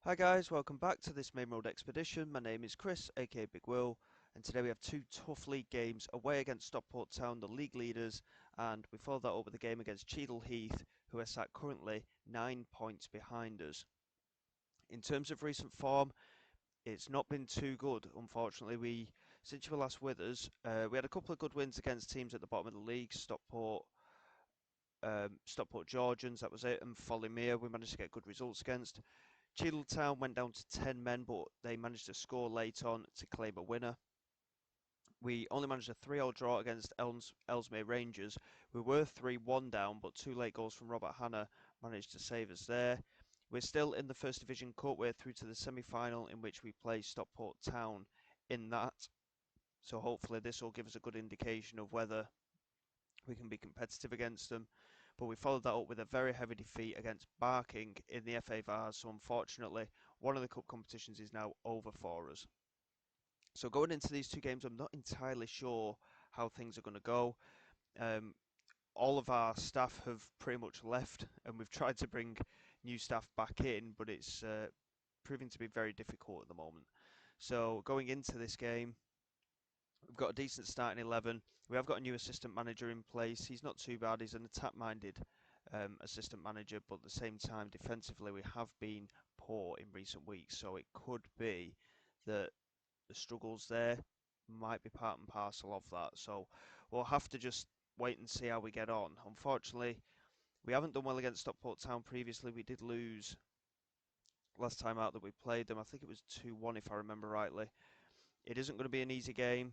Hi guys, welcome back to this Main Road Expedition. My name is Chris, aka Big Will, and today we have two tough league games away against Stockport Town, the league leaders, and we followed that up with a game against Cheadle Heath, who are sat currently 9 points behind us. In terms of recent form, it's not been too good, unfortunately. Since you were last with us, we had a couple of good wins against teams at the bottom of the league, Stockport Georgians, that was it, and Follimere, we managed to get good results against. Cheadle Town went down to 10 men, but they managed to score late on to claim a winner. We only managed a 3-all draw against Ellesmere Rangers. We were 3-1 down, but two late goals from Robert Hanna managed to save us there. We're still in the First Division Cup. We're through to the semi-final in which we play Stockport Town in that. So hopefully this will give us a good indication of whether we can be competitive against them. But we followed that up with a very heavy defeat against Barking in the FA Vars. So unfortunately, one of the cup competitions is now over for us. So going into these two games, I'm not entirely sure how things are going to go. Um, all of our staff have pretty much left, and we've tried to bring new staff back in, but it's proving to be very difficult at the moment. So going into this game, we've got a decent starting 11. We have got a new assistant manager in place. He's not too bad. He's an attack-minded assistant manager, but at the same time, defensively, we have been poor in recent weeks. So it could be that the struggles there might be part and parcel of that. So we'll have to just wait and see how we get on. Unfortunately, we haven't done well against Stockport Town previously. We did lose last time out that we played them. I think it was 2-1 if I remember rightly. It isn't going to be an easy game.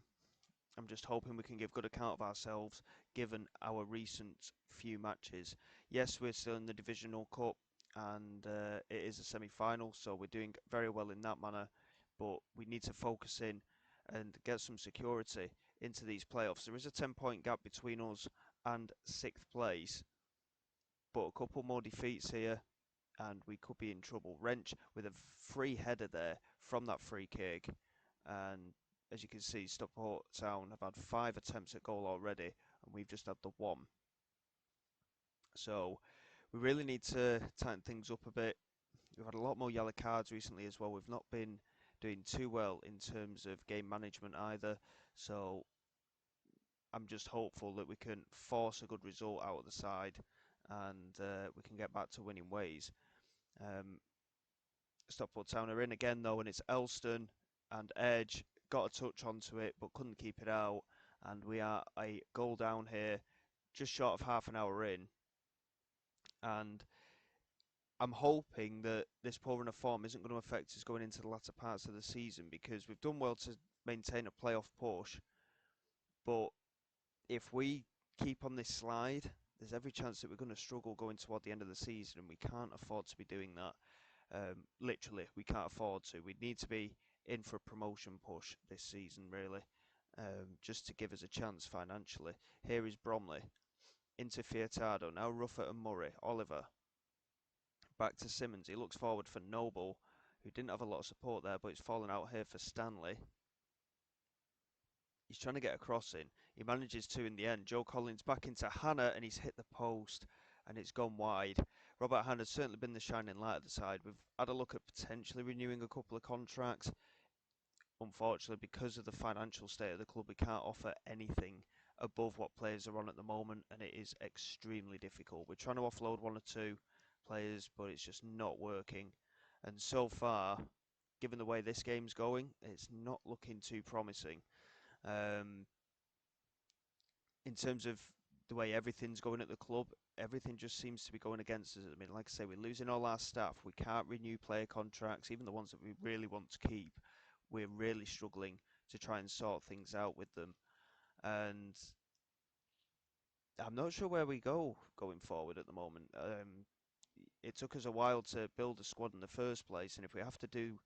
I'm just hoping we can give good account of ourselves given our recent few matches. Yes, we're still in the Divisional Cup and it is a semi-final, so we're doing very well in that manner, but we need to focus in and get some security into these playoffs. There is a 10-point gap between us and 6th place, but a couple more defeats here and we could be in trouble. Wrench with a free header there from that free kick, and as you can see, Stockport Town have had 5 attempts at goal already, and we've just had the one. So we really need to tighten things up a bit. We've had a lot more yellow cards recently as well. We've not been doing too well in terms of game management either. So I'm just hopeful that we can force a good result out of the side and we can get back to winning ways. Um, Stockport Town are in again though, and it's Elston and Edge got a touch onto it but couldn't keep it out, and we are a goal down here, just short of half an hour in, and I'm hoping that this poor run of form isn't going to affect us going into the latter parts of the season because we've done well to maintain a playoff push, but if we keep on this slide, there's every chance that we're going to struggle going toward the end of the season, and we can't afford to be doing that. Literally, we can't afford to. We need to be in for a promotion push this season, really, just to give us a chance financially. Here is Bromley into Fiatado, now Ruffert and Murray, Oliver, back to Simmons. He looks forward for Noble, who didn't have a lot of support there, but he's fallen out here for Stanley. He's trying to get a cross in. He manages to in the end. Joe Collins back into Hannah, and he's hit the post and it's gone wide. Robert Hannah's certainly been the shining light of the side. We've had a look at potentially renewing a couple of contracts. Unfortunately, because of the financial state of the club, we can't offer anything above what players are on at the moment, and it is extremely difficult. We're trying to offload one or two players, but it's just not working. And so far, given the way this game's going, it's not looking too promising. Um, in terms of the way everything's going at the club, everything just seems to be going against us. I mean, like I say, we're losing all our staff. We can't renew player contracts, even the ones that we really want to keep. We're really struggling to try and sort things out with them. And I'm not sure where we go going forward at the moment. It took us a while to build a squad in the first place, and if we have to do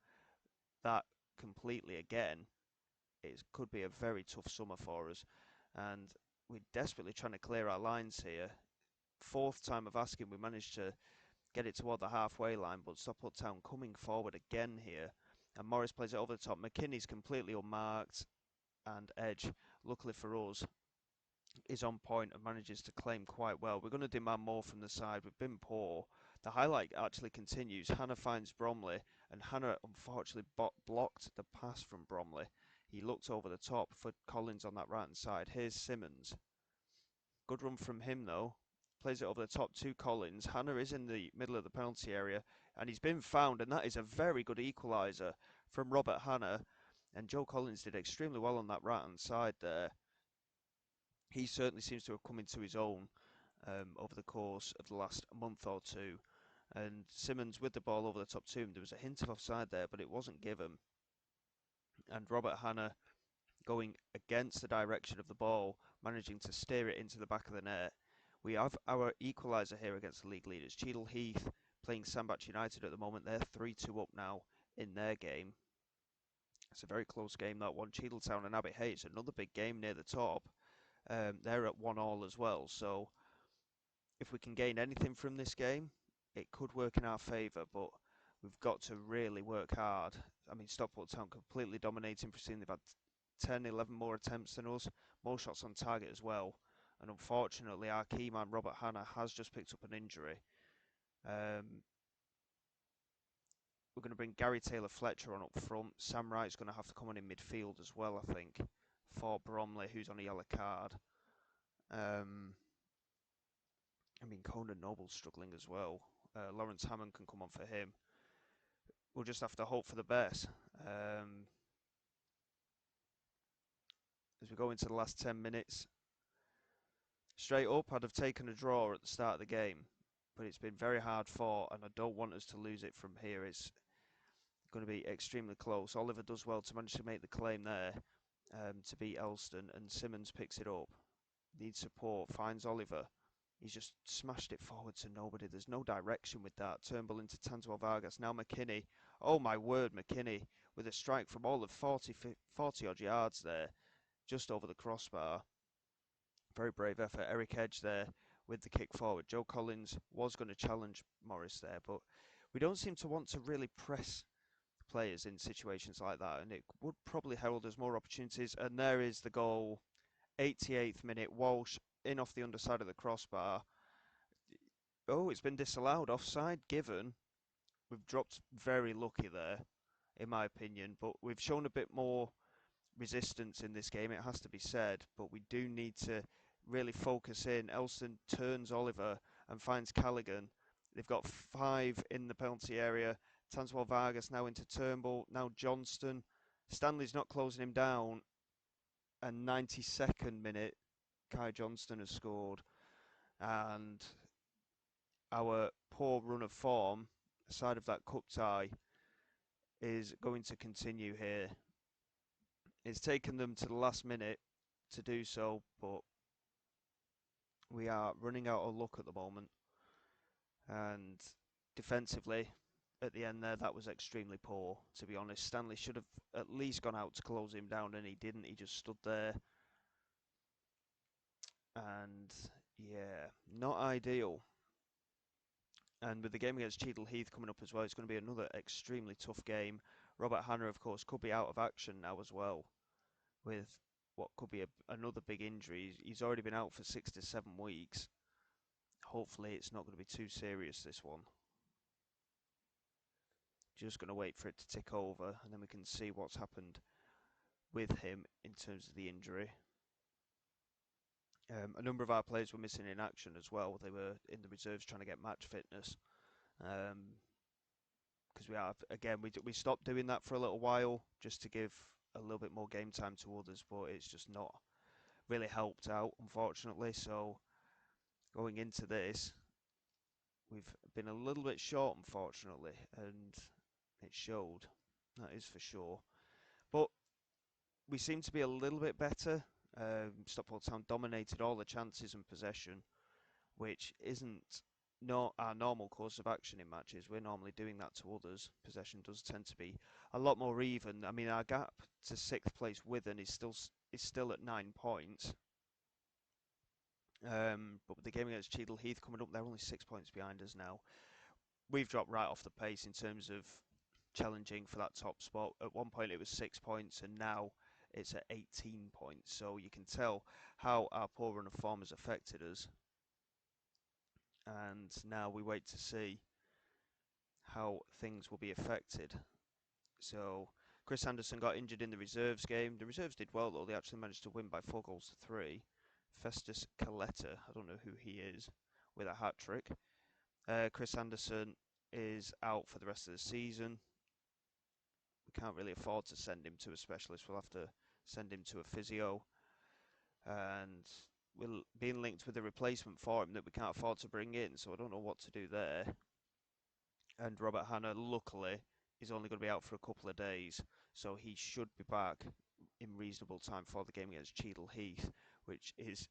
that completely again, it could be a very tough summer for us. And we're desperately trying to clear our lines here. Fourth time of asking, we managed to get it toward the halfway line, but Stockport Town coming forward again here. And Morris plays it over the top. McKinney's completely unmarked, and Edge, luckily for us, is on point and manages to claim quite well. We're going to demand more from the side. We've been poor. The highlight actually continues. Hannah finds Bromley, and Hannah unfortunately blocked the pass from Bromley. He looked over the top for Collins on that right hand side. Here's Simmons. Good run from him though. Plays it over the top to Collins. Hannah is in the middle of the penalty area, and he's been found, and that is a very good equaliser from Robert Hannah. And Joe Collins did extremely well on that right hand side there. He certainly seems to have come into his own over the course of the last month or two. And Simmons with the ball over the top to him. There was a hint of offside there, but it wasn't given. And Robert Hannah, going against the direction of the ball, managing to steer it into the back of the net. We have our equaliser here against the league leaders. Cheadle Heath playing Sandbach United at the moment. They're 3-2 up now in their game. It's a very close game, that one. Cheadle Town and Abbey Hayes, another big game near the top. They're at 1-1 as well. So if we can gain anything from this game, it could work in our favour, but we've got to really work hard. I mean, Stockport Town completely dominating. They've had 10, 11 more attempts than us, more shots on target as well. And unfortunately, our key man, Robert Hannah, has just picked up an injury. We're going to bring Gary Taylor-Fletcher on up front. Sam Wright's going to have to come on in midfield as well, I think, for Bromley, who's on a yellow card. I mean, Conan Noble's struggling as well. Lawrence Hammond can come on for him. We'll just have to hope for the best. As we go into the last 10 minutes, straight up, I'd have taken a draw at the start of the game, but it's been very hard fought, and I don't want us to lose it from here. It's going to be extremely close. Oliver does well to manage to make the claim there to beat Elston, and Simmons picks it up. Needs support, finds Oliver. He's just smashed it forward to nobody. There's no direction with that. Turnbull into Tanswell Vargas. Now McKinney. Oh my word, McKinney with a strike from all of 40 odd yards there, just over the crossbar. Very brave effort. Eric Edge there with the kick forward. Joe Collins was going to challenge Morris there, but we don't seem to want to really press players in situations like that, and it would probably herald us more opportunities. And there is the goal. 88th minute, Walsh in off the underside of the crossbar. Oh, it's been disallowed. Offside given. We've dropped very lucky there, in my opinion, but we've shown a bit more resistance in this game, it has to be said, but we do need to really focus in. Elston turns Oliver and finds Callaghan. They've got 5 in the penalty area. Tanswell Vargas now into Turnbull, now Johnston. Stanley's not closing him down, and 92nd minute, Kai Johnston has scored, and our poor run of form, aside of that cup tie, is going to continue here. It's taken them to the last minute to do so, but we are running out of luck at the moment. And defensively, at the end there, that was extremely poor, to be honest. Stanley should have at least gone out to close him down, and he didn't. He just stood there. And yeah, not ideal. And with the game against Cheadle Heath coming up as well, it's going to be another extremely tough game. Robert Hannah, of course, could be out of action now as well, with what could be another big injury. He's already been out for 6 to 7 weeks. Hopefully it's not going to be too serious, this one. Just going to wait for it to tick over, and then we can see what's happened with him in terms of the injury. A number of our players were missing in action as well. They were in the reserves trying to get match fitness. Because we stopped doing that for a little while just to give a little bit more game time to others, but it's just not really helped out, unfortunately. So going into this, we've been a little bit short, unfortunately, and it showed, that is for sure. But we seem to be a little bit better. Stockport Town dominated all the chances and possession, which isn't not our normal course of action in matches. We're normally doing that to others. Possession does tend to be a lot more even. I mean, our gap to 6th place Withen is still at 9 points. But with the game against Cheadle Heath coming up, they're only 6 points behind us now. We've dropped right off the pace in terms of challenging for that top spot. At one point it was 6 points, and now it's at 18 points. So you can tell how our poor run of form has affected us. And now we wait to see how things will be affected. So Chris Anderson got injured in the reserves game. The reserves did well though. They actually managed to win by 4 goals to 3. Festus Coletta, I don't know who he is, with a hat trick. Chris Anderson is out for the rest of the season. We can't really afford to send him to a specialist. We'll have to send him to a physio. And we're being linked with a replacement for him that we can't afford to bring in. So I don't know what to do there. And Robert Hanna, luckily, is only going to be out for a couple of days. So he should be back in reasonable time for the game against Cheadle Heath, which is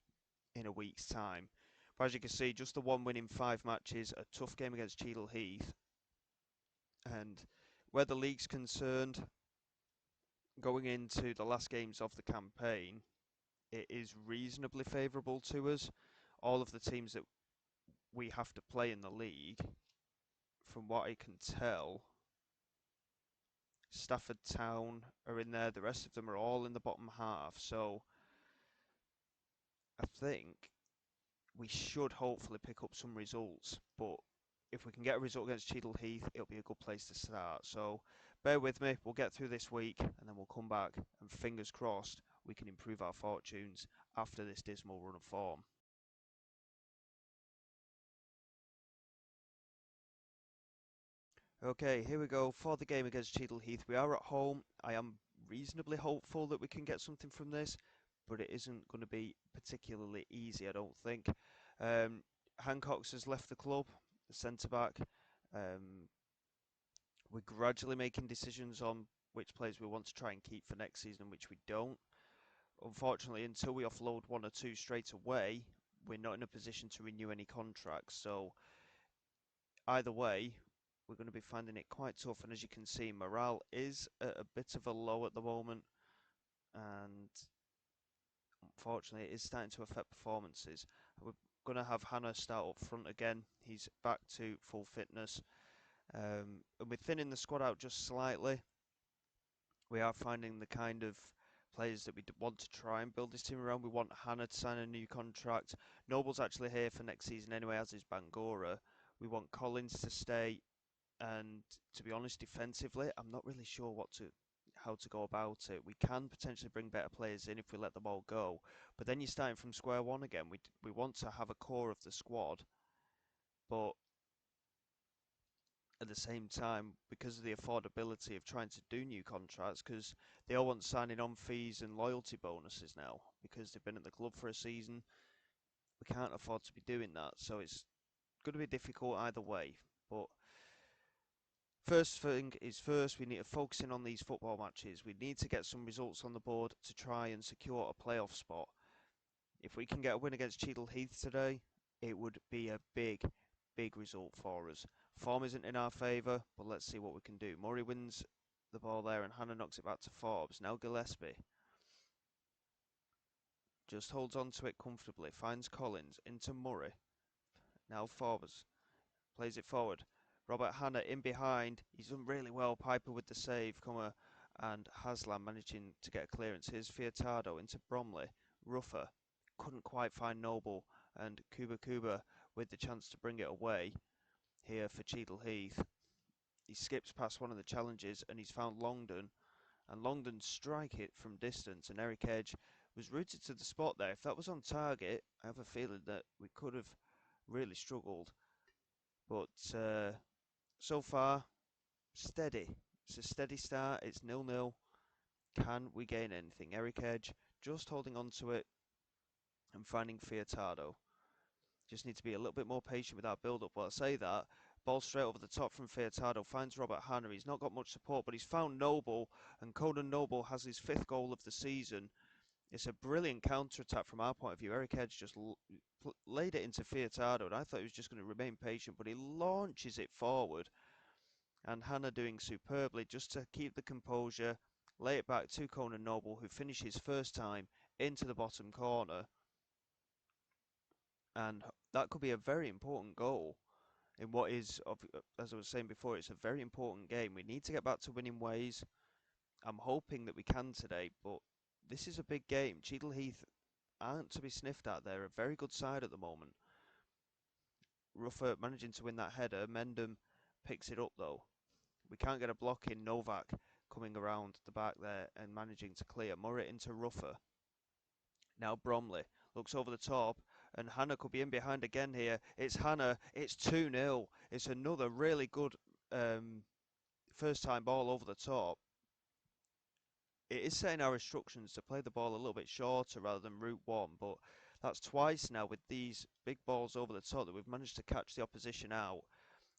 in a week's time. But as you can see, just the one win in 5 matches, a tough game against Cheadle Heath. And where the league's concerned, going into the last games of the campaign, it is reasonably favourable to us. All of the teams that we have to play in the league, from what I can tell, Stockport Town are in there. The rest of them are all in the bottom half. So I think we should hopefully pick up some results. But if we can get a result against Cheadle Heath, it'll be a good place to start. So bear with me. We'll get through this week and then we'll come back and fingers crossed we can improve our fortunes after this dismal run of form. Okay, here we go for the game against Cheadle Heath. We are at home. I am reasonably hopeful that we can get something from this, but it isn't going to be particularly easy, I don't think. Hancock's has left the club, the centre-back. We're gradually making decisions on which players we want to try and keep for next season and which we don't. Unfortunately, until we offload one or two straight away, we're not in a position to renew any contracts. So either way, we're going to be finding it quite tough. And as you can see, morale is at a bit of a low at the moment. And unfortunately, it is starting to affect performances. We're going to have Hannah start up front again. He's back to full fitness. And we're thinning the squad out just slightly. We are finding the kind of players that we want to try and build this team around. We want Hannah to sign a new contract. Noble's actually here for next season anyway, as is Bangora. We want Collins to stay. And to be honest, defensively, I'm not really sure how to go about it. We can potentially bring better players in if we let them all go, but then you're starting from square one again. We want to have a core of the squad, but at the same time, because of the affordability of trying to do new contracts, because they all want signing on fees and loyalty bonuses now, because they've been at the club for a season, we can't afford to be doing that. So it's going to be difficult either way, but first thing is first, we need to focus in on these football matches. We need to get some results on the board to try and secure a playoff spot. If we can get a win against Cheadle Heath today, it would be a big, big result for us. Form isn't in our favour, but let's see what we can do. Murray wins the ball there and Hannah knocks it back to Forbes. Now Gillespie just holds on to it comfortably, finds Collins into Murray. Now Forbes plays it forward. Robert Hanna in behind. He's done really well. Piper with the save, and Haslam managing to get a clearance. Here's Fiatado into Bromley. Ruffer couldn't quite find Noble, and Kuba with the chance to bring it away here for Cheadle Heath. He skips past one of the challenges and he's found Longdon, and Longdon strike it from distance, and Eric Edge was rooted to the spot there. If that was on target, I have a feeling that we could have really struggled. But so far, steady. It's a steady start. It's 0-0. Can we gain anything? Eric Edge just holding on to it and finding Fiatado. Just need to be a little bit more patient with our build-up. Well, I say that. Ball straight over the top from Fiatado. Finds Robert Hanna. He's not got much support, but he's found Noble. And Conan Noble has his 5th goal of the season. It's a brilliant counter-attack from our point of view. Eric Edge just laid it into Fiatado, and I thought he was just going to remain patient, but he launches it forward. And Hannah doing superbly just to keep the composure, lay it back to Conan Noble, who finished his first time into the bottom corner. And that could be a very important goal in what is, as I was saying before, it's a very important game. We need to get back to winning ways. I'm hoping that we can today, but this is a big game. Cheadle Heath aren't to be sniffed at. They're a very good side at the moment. Ruffer managing to win that header. Mendham picks it up though. We can't get a block in. Novak coming around the back there and managing to clear. Murray into Ruffer. Now Bromley looks over the top, and Hannah could be in behind again here. It's Hannah. It's 2-0. It's another really good first time ball over the top. It is saying our instructions to play the ball a little bit shorter rather than route one, but that's twice now with these big balls over the top that we've managed to catch the opposition out.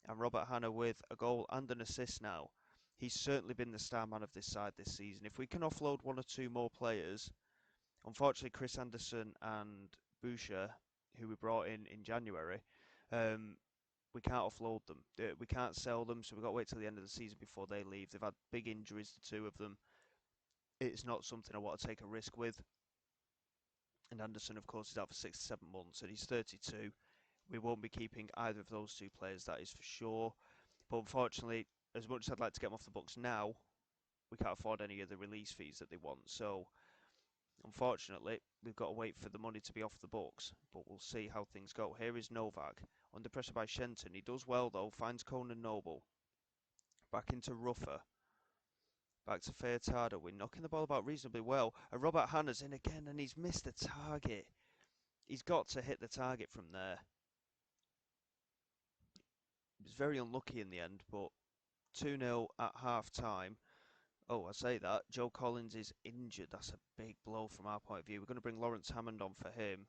And Robert Hannah with a goal and an assist now. He's certainly been the star man of this side this season. If we can offload one or two more players, unfortunately Chris Anderson and Boucher, who we brought in January, we can't offload them. We can't sell them, so we've got to wait till the end of the season before they leave. They've had big injuries, the two of them. It's not something I want to take a risk with. And Anderson, of course, is out for 6 to 7 months, and he's 32. We won't be keeping either of those two players, that is for sure. But unfortunately, as much as I'd like to get them off the books now, we can't afford any of the release fees that they want. So, unfortunately, we've got to wait for the money to be off the books. But we'll see how things go. Here is Novak, under pressure by Shenton. He does well, though, finds Conan Noble. Back into Ruffer. Back to Furtado. We're knocking the ball about reasonably well. And Robert Hannah's in again, and he's missed the target. He's got to hit the target from there. He was very unlucky in the end, but 2-0 at half-time. Oh, I say that. Joe Collins is injured. That's a big blow from our point of view. We're going to bring Lawrence Hammond on for him.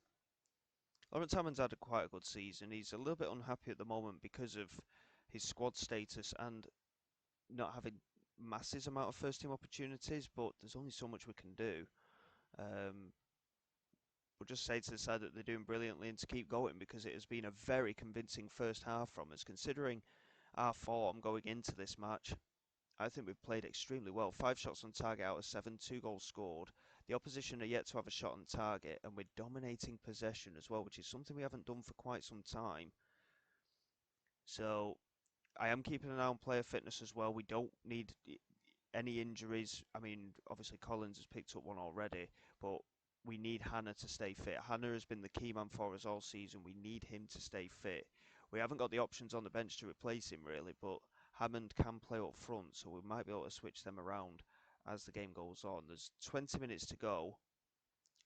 Lawrence Hammond's had quite a good season. He's a little bit unhappy at the moment because of his squad status and not having massive amount of first team opportunities, but there's only so much we can do. We'll just say to the side that they're doing brilliantly and to keep going, because it has been a very convincing first half from us, considering our form going into this match. I think we've played extremely well. 5 shots on target out of 7, 2 goals scored. The opposition are yet to have a shot on target, and we're dominating possession as well, which is something we haven't done for quite some time. So I am keeping an eye on player fitness as well. We don't need any injuries. I mean, obviously Collins has picked up one already, but we need Hannah to stay fit. Hannah has been the key man for us all season. We need him to stay fit. We haven't got the options on the bench to replace him really, but Hammond can play up front, so we might be able to switch them around as the game goes on. There's 20 minutes to go.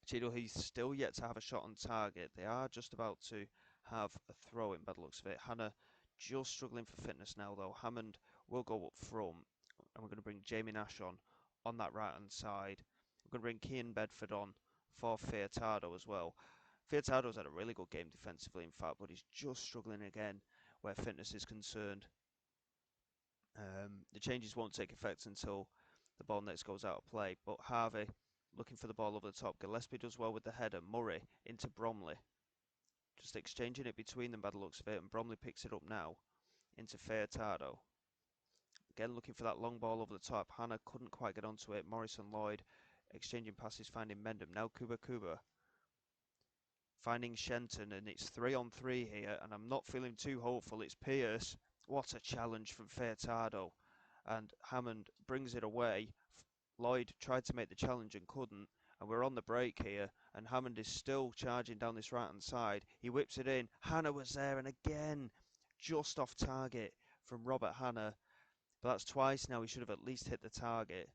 Cheadle Heath still yet to have a shot on target. They are just about to have a throw in by the looks of it. Hannah just struggling for fitness now though. Hammond will go up front, and we're going to bring Jamie Nash on that right hand side. We're going to bring Kean Bedford on for Furtado as well. Furtado's had a really good game defensively, in fact, but he's just struggling again where fitness is concerned. The changes won't take effect until the ball next goes out of play, but Harvey looking for the ball over the top. Gillespie does well with the header. Murray into Bromley. Just exchanging it between them by the looks of it, and Bromley picks it up now into Furtado. Again looking for that long ball over the top. Hannah couldn't quite get onto it. Morrison Lloyd exchanging passes, finding Mendham. Now Kuba finding Shenton, and it's 3-on-3 here, and I'm not feeling too hopeful. It's Pierce. What a challenge from Furtado, and Hammond brings it away. Lloyd tried to make the challenge and couldn't, and we're on the break here, and Hammond is still charging down this right hand side. He whips it in. Hannah was there, and again just off target from Robert Hannah, but that's twice now. He should have at least hit the target.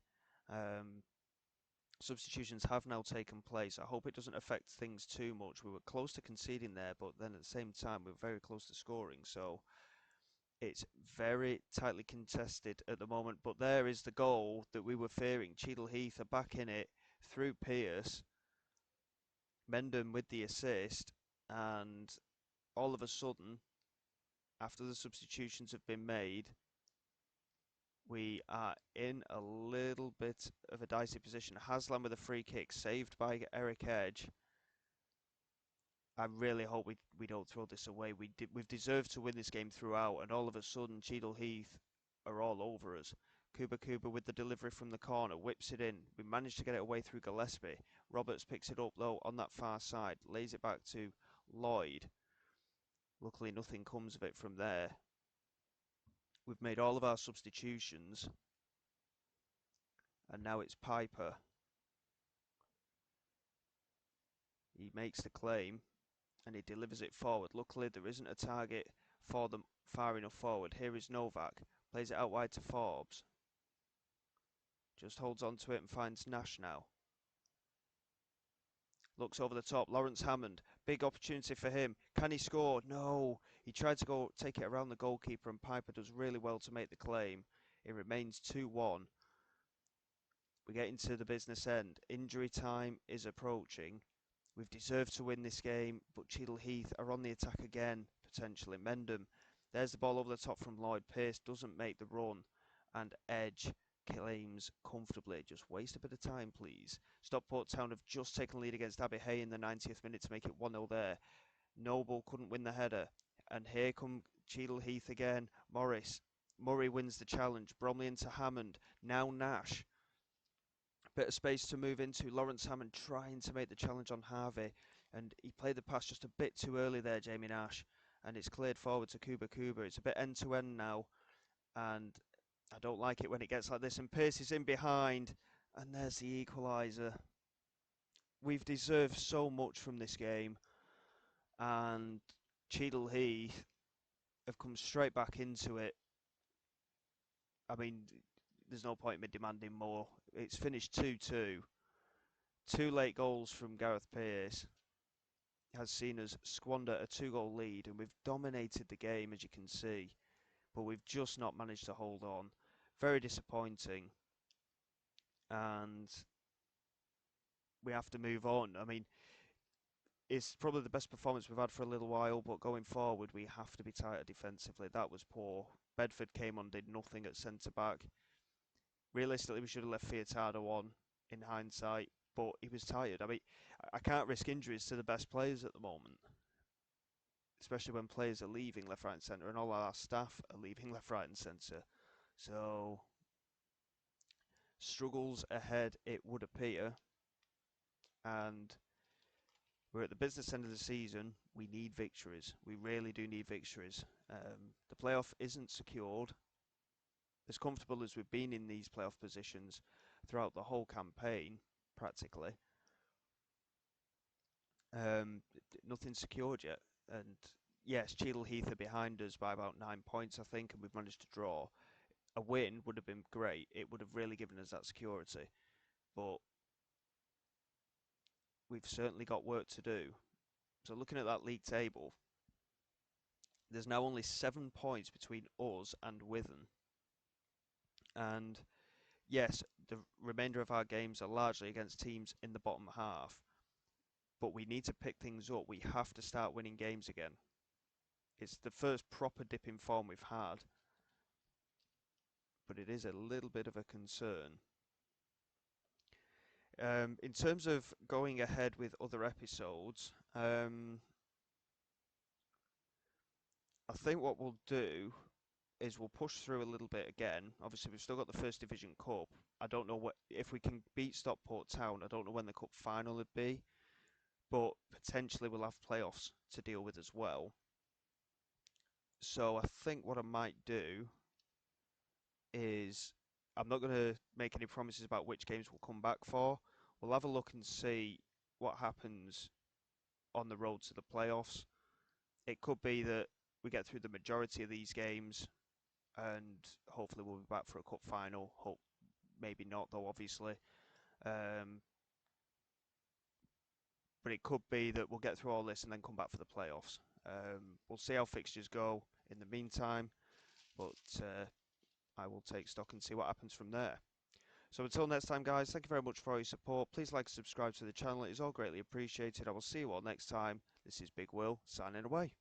Substitutions have now taken place. I hope it doesn't affect things too much. We were close to conceding there, but then at the same time we were very close to scoring, so it's very tightly contested at the moment. But there is the goal that we were fearing. Cheadle Heath are back in it through Pierce. Mendham with the assist, and all of a sudden, after the substitutions have been made, we are in a little bit of a dicey position. Haslam with a free kick, saved by Eric Edge. I really hope we don't throw this away. We've deserved to win this game throughout, and all of a sudden Cheadle Heath are all over us. Kuba with the delivery from the corner, whips it in. We managed to get it away through Gillespie. Roberts picks it up though on that far side, lays it back to Lloyd. Luckily nothing comes of it from there. We've made all of our substitutions, and now it's Piper. He makes the claim, and he delivers it forward. Luckily there isn't a target for them far enough forward. Here is Novak, plays it out wide to Forbes. Just holds on to it and finds Nash now. Looks over the top, Lawrence Hammond, big opportunity for him. Can he score? No, he tried to go take it around the goalkeeper and Piper does really well to make the claim. It remains 2-1. We get into the business end. Injury time is approaching. We've deserved to win this game, but Cheadle Heath are on the attack again, potentially. Mendham, there's the ball over the top from Lloyd. Pearce doesn't make the run, and Edge claims comfortably. Just waste a bit of time, please. Stockport Town have just taken lead against Abbey Hay in the 90th minute to make it 1-0 there. Noble couldn't win the header, and here come Cheadle Heath again. Murray wins the challenge. Bromley into Hammond, now Nash. Bit of space to move into. Lawrence Hammond trying to make the challenge on Harvey, and he played the pass just a bit too early there, Jamie Nash, and it's cleared forward to Kuba. It's a bit end to end now, and I don't like it when it gets like this. And Pearce is in behind, and there's the equaliser. We've deserved so much from this game, and Cheadle Heath have come straight back into it. I mean, there's no point in me demanding more. It's finished 2-2. Two late goals from Gareth Pearce has seen us squander a 2-goal lead, and we've dominated the game, as you can see, but we've just not managed to hold on. Very disappointing, and we have to move on. I mean, it's probably the best performance we've had for a little while, but going forward, we have to be tighter defensively. That was poor. Bedford came on, did nothing at centre-back. Realistically, we should have left Fiatado on in hindsight, but he was tired. I mean, I can't risk injuries to the best players at the moment, especially when players are leaving left, right and centre, and all our staff are leaving left, right and centre. So, struggles ahead, it would appear, and we're at the business end of the season. We need victories. We really do need victories. The playoff isn't secured. As comfortable as we've been in these playoff positions throughout the whole campaign, practically, nothing's secured yet. And yes, Cheadle Heath are behind us by about 9 points, I think, and we've managed to draw. A win would have been great. It would have really given us that security. But we've certainly got work to do. So looking at that league table, there's now only 7 points between us and Withen. And yes, the remainder of our games are largely against teams in the bottom half. But we need to pick things up. We have to start winning games again. It's the first proper dip in form we've had. But it is a little bit of a concern. In terms of going ahead with other episodes, I think what we'll do is we'll push through a little bit again. Obviously, we've still got the First Division Cup. I don't know if we can beat Stockport Town. I don't know when the cup final would be, but potentially we'll have playoffs to deal with as well. So I think what I might do is I'm not going to make any promises about which games we'll come back for. We'll have a look and see what happens on the road to the playoffs. It could be that we get through the majority of these games and hopefully we'll be back for a cup final. Maybe not though, obviously. But it could be that we'll get through all this and then come back for the playoffs. We'll see how fixtures go in the meantime, but I will take stock and see what happens from there. So until next time, guys, thank you very much for your support. Please like and subscribe to the channel. It is all greatly appreciated. I will see you all next time. This is Big Will, signing away.